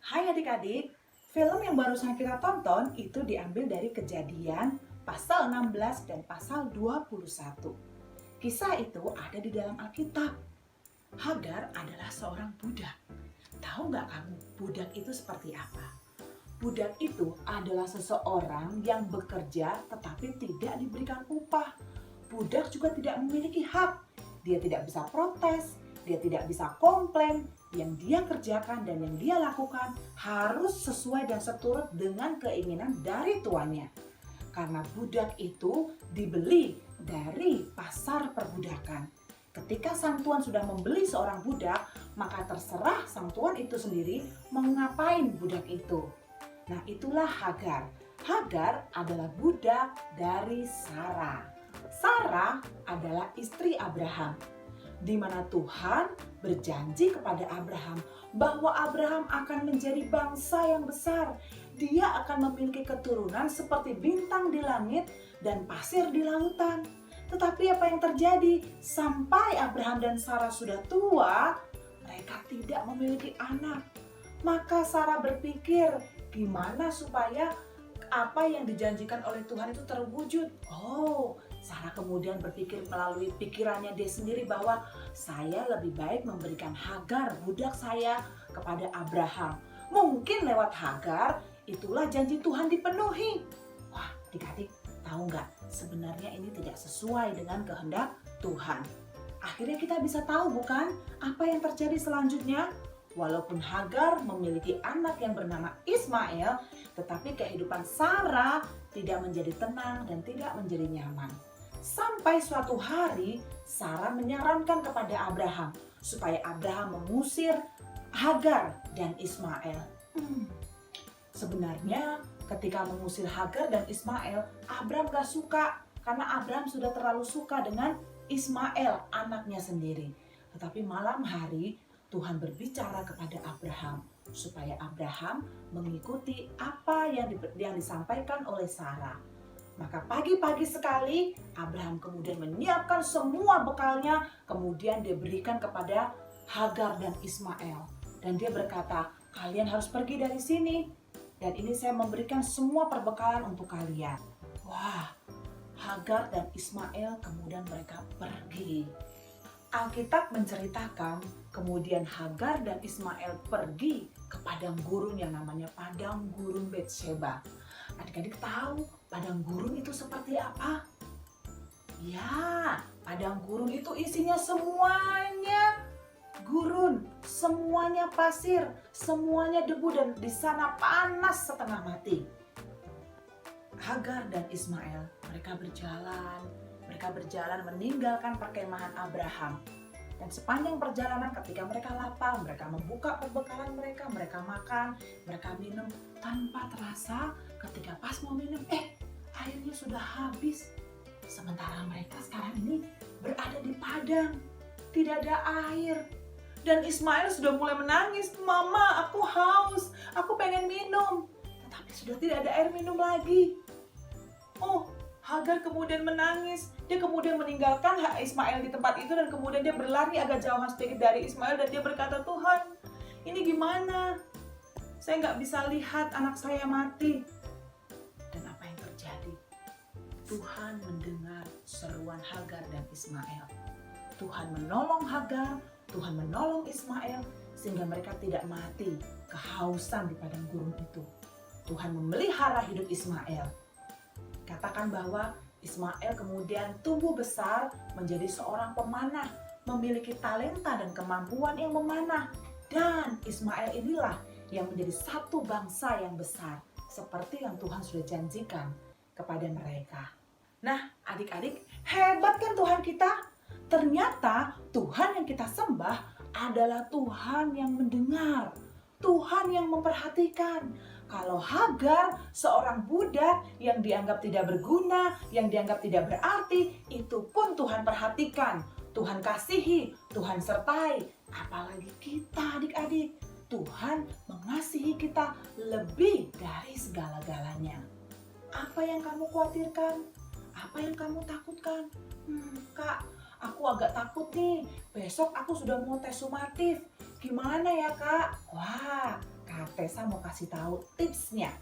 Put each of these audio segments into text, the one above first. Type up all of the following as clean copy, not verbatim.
Hai adik-adik, film yang barusan kita tonton itu diambil dari Kejadian pasal 16 dan pasal 21. Kisah itu ada di dalam Alkitab. Hagar adalah seorang budak. Tahu nggak kamu budak itu seperti apa? Budak itu adalah seseorang yang bekerja tetapi tidak diberikan upah. Budak juga tidak memiliki hak. Dia tidak bisa protes, dia tidak bisa komplain. Yang dia kerjakan dan yang dia lakukan harus sesuai dan seturut dengan keinginan dari tuannya. Karena budak itu dibeli dari pasar perbudakan. Ketika sang tuan sudah membeli seorang budak, maka terserah sang tuan itu sendiri mau ngapain budak itu. Nah, itulah Hagar. Hagar adalah budak dari Sarah. Sarah adalah istri Abraham, di mana Tuhan berjanji kepada Abraham bahwa Abraham akan menjadi bangsa yang besar. Dia akan memiliki keturunan seperti bintang di langit dan pasir di lautan. Tetapi apa yang terjadi? Sampai Abraham dan Sarah sudah tua, mereka tidak memiliki anak. Maka Sarah berpikir, gimana supaya apa yang dijanjikan oleh Tuhan itu terwujud? Sarah kemudian berpikir melalui pikirannya dia sendiri bahwa saya lebih baik memberikan Hagar, budak saya, kepada Abraham. Mungkin lewat Hagar, itulah janji Tuhan dipenuhi. Wah, adik-adik, tahu nggak? Sebenarnya ini tidak sesuai dengan kehendak Tuhan. Akhirnya kita bisa tahu bukan apa yang terjadi selanjutnya? Walaupun Hagar memiliki anak yang bernama Ismail, tetapi kehidupan Sarah tidak menjadi tenang dan tidak menjadi nyaman. Sampai suatu hari Sarah menyarankan kepada Abraham supaya Abraham mengusir Hagar dan Ismail. Sebenarnya ketika mengusir Hagar dan Ismail, Abraham gak suka karena Abraham sudah terlalu suka dengan Ismail, anaknya sendiri. Tetapi malam hari Tuhan berbicara kepada Abraham supaya Abraham mengikuti apa yang disampaikan oleh Sarah. Maka pagi-pagi sekali Abraham kemudian menyiapkan semua bekalnya, kemudian dia berikan kepada Hagar dan Ismail. Dan dia berkata, kalian harus pergi dari sini. Dan ini saya memberikan semua perbekalan untuk kalian. Wah, Hagar dan Ismail kemudian mereka pergi. Alkitab menceritakan kemudian Hagar dan Ismail pergi ke padang gurun yang namanya padang gurun Betsheba. Adik-adik tahu padang gurun itu seperti apa? Ya, padang gurun itu isinya semuanya gurun, semuanya pasir, semuanya debu dan di sana panas setengah mati. Hagar dan Ismail mereka berjalan meninggalkan perkemahan Abraham. Dan sepanjang perjalanan ketika mereka lapar, mereka membuka perbekalan mereka makan, mereka minum. Tanpa terasa ketika pas mau minum, airnya sudah habis. Sementara mereka sekarang ini berada di padang, tidak ada air. Dan Ismail sudah mulai menangis, "Mama, aku haus, aku pengen minum." Tetapi sudah tidak ada air minum lagi. Hagar kemudian menangis. Dia kemudian meninggalkan Ismail di tempat itu dan kemudian dia berlari agak jauh sedikit dari Ismail dan dia berkata, "Tuhan, ini gimana? Saya nggak bisa lihat anak saya mati." Dan apa yang terjadi? Tuhan mendengar seruan Hagar dan Ismail. Tuhan menolong Hagar, Tuhan menolong Ismail sehingga mereka tidak mati kehausan di padang gurun itu. Tuhan memelihara hidup Ismail. Katakan bahwa Ismail kemudian tumbuh besar menjadi seorang pemanah, memiliki talenta dan kemampuan yang memanah. Dan Ismail inilah yang menjadi satu bangsa yang besar, seperti yang Tuhan sudah janjikan kepada mereka. Nah, adik-adik, hebat kan Tuhan kita? Ternyata Tuhan yang kita sembah adalah Tuhan yang mendengar, Tuhan yang memperhatikan. Kalau Hagar, seorang budak yang dianggap tidak berguna, yang dianggap tidak berarti, itu pun Tuhan perhatikan, Tuhan kasihi, Tuhan sertai. Apalagi kita adik-adik, Tuhan mengasihi kita lebih dari segala-galanya. Apa yang kamu khawatirkan? Apa yang kamu takutkan? Kak, aku agak takut nih, besok aku sudah mau tes sumatif. Gimana ya Kak? Wah, Tessa mau kasih tahu tipsnya.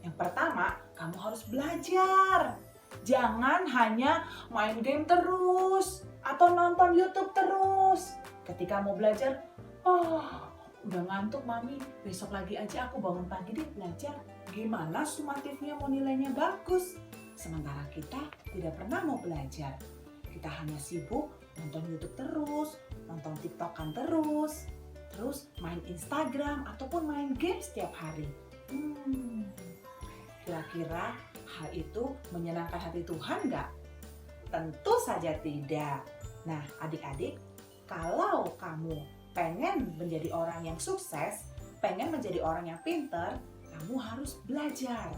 Yang pertama, kamu harus belajar. Jangan hanya main game terus atau nonton YouTube terus. Ketika mau belajar, udah ngantuk mami, besok lagi aja aku bangun pagi deh belajar. Gimana sumatifnya mau nilainya bagus? Sementara kita tidak pernah mau belajar. Kita hanya sibuk nonton YouTube terus, nonton TikTokan terus main Instagram ataupun main game setiap hari. Kira-kira hal itu menyenangkan hati Tuhan nggak? Tentu saja tidak. Nah, adik-adik, kalau kamu pengen menjadi orang yang sukses, pengen menjadi orang yang pinter, kamu harus belajar.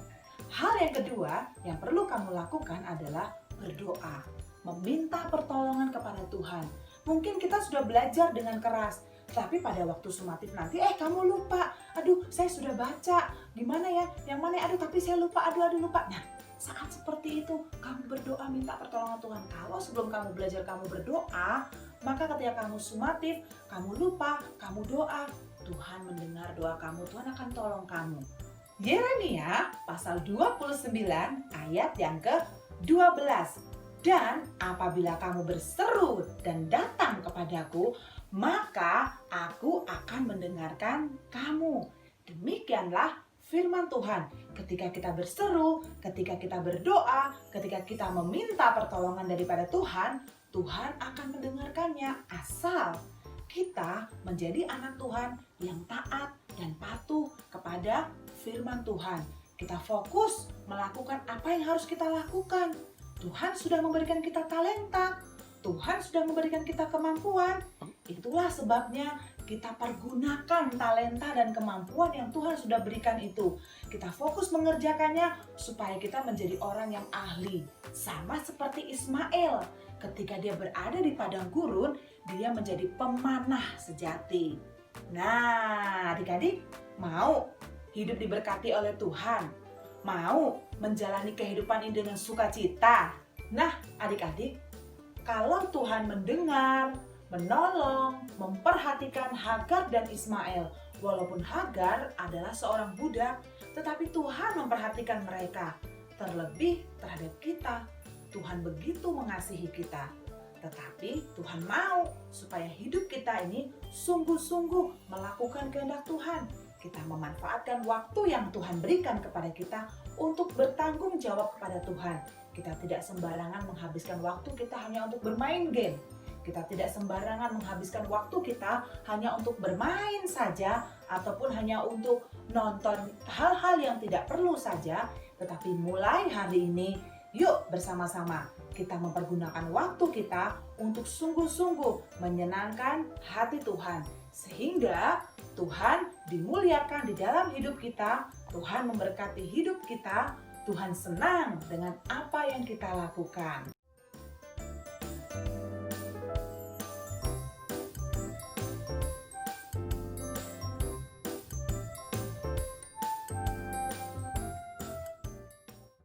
Hal yang kedua yang perlu kamu lakukan adalah berdoa, meminta pertolongan kepada Tuhan. Mungkin kita sudah belajar dengan keras, tapi pada waktu sumatif nanti, kamu lupa. Aduh, saya sudah baca. Gimana ya? Yang mana? Aduh, tapi saya lupa. Aduh, lupa. Nah, saat seperti itu, kamu berdoa minta pertolongan Tuhan. Kalau sebelum kamu belajar kamu berdoa, maka ketika kamu sumatif, kamu lupa, kamu doa, Tuhan mendengar doa kamu, Tuhan akan tolong kamu. Yeremia pasal 29 ayat yang ke-12. Dan apabila kamu berseru dan datang kepadaku, maka aku akan mendengarkan kamu. Demikianlah firman Tuhan. Ketika kita berseru, ketika kita berdoa, ketika kita meminta pertolongan daripada Tuhan, Tuhan akan mendengarkannya asal kita menjadi anak Tuhan yang taat dan patuh kepada firman Tuhan. Kita fokus melakukan apa yang harus kita lakukan. Tuhan sudah memberikan kita talenta, Tuhan sudah memberikan kita kemampuan. Itulah sebabnya kita pergunakan talenta dan kemampuan yang Tuhan sudah berikan itu. Kita fokus mengerjakannya supaya kita menjadi orang yang ahli. Sama seperti Ismail, ketika dia berada di padang gurun, dia menjadi pemanah sejati. Nah, adik-adik mau hidup diberkati oleh Tuhan? Mau menjalani kehidupan ini dengan sukacita? Nah, adik-adik, kalau Tuhan mendengar, menolong, memperhatikan Hagar dan Ismail, walaupun Hagar adalah seorang budak, tetapi Tuhan memperhatikan mereka. Terlebih terhadap kita, Tuhan begitu mengasihi kita. Tetapi Tuhan mau supaya hidup kita ini sungguh-sungguh melakukan kehendak Tuhan. Kita memanfaatkan waktu yang Tuhan berikan kepada kita untuk bertanggung jawab kepada Tuhan. Kita tidak sembarangan menghabiskan waktu kita hanya untuk bermain game. Kita tidak sembarangan menghabiskan waktu kita hanya untuk bermain saja ataupun hanya untuk nonton hal-hal yang tidak perlu saja. Tetapi mulai hari ini, yuk bersama-sama kita mempergunakan waktu kita untuk sungguh-sungguh menyenangkan hati Tuhan. Sehingga Tuhan dimuliakan di dalam hidup kita, Tuhan memberkati hidup kita, Tuhan senang dengan apa yang kita lakukan.